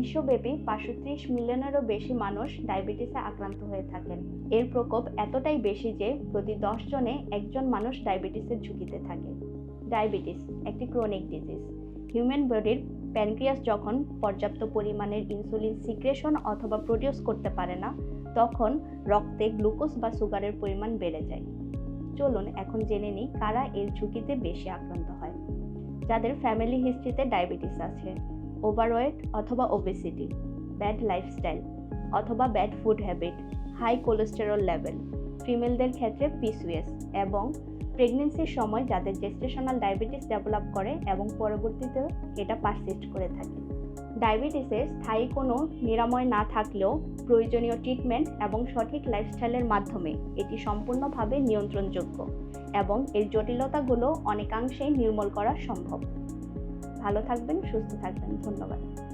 বিশ্বব্যাপী 530 মিলিয়নেরও বেশি মানুষ ডায়াবেটিসে আক্রান্ত হয়ে থাকেন। এর প্রকোপ এতটাই বেশি যে প্রতি 10 জনে একজন মানুষ ডায়াবেটিসের ঝুঁকিতে থাকে। ডায়াবেটিস একটি ক্রনিক ডিজিজ। হিউম্যান বডির প্যানক্রিয়াস যখন পর্যাপ্ত পরিমাণের ইনসুলিন সিক্রেশন অথবা প্রডিউস করতে পারে না, তখন রক্তে গ্লুকোজ বা সুগারের পরিমাণ বেড়ে যায়। চলুন এখন জেনে নিই কারা এর ঝুঁকিতে বেশি আক্রান্ত হয়। যাদের ফ্যামিলি হিস্ট্রিতে ডায়াবেটিস আছে, ওভারওয়েট অথবা ওবেসিটি, ব্যাড লাইফস্টাইল অথবা bad food habit, high cholesterol level, ফিমেলদের ক্ষেত্রে পিসিওএস এবং প্রেগন্যান্সির সময় যাদের জেস্টেশনাল ডায়াবেটিস ডেভেলপ করে এবং পরবর্তীতে এটা পারসিস্ট করে থাকে। ডায়াবেটিসের স্থায়ী কোনো নিরাময় না থাকলেও প্রয়োজনীয় ট্রিটমেন্ট এবং সঠিক লাইফস্টাইলের মাধ্যমে এটি সম্পূর্ণভাবে নিয়ন্ত্রণযোগ্য এবং এর জটিলতাগুলো অনেকাংশেই নির্মূল করা সম্ভব। ভালো থাকবেন, সুস্থ থাকবেন। ধন্যবাদ।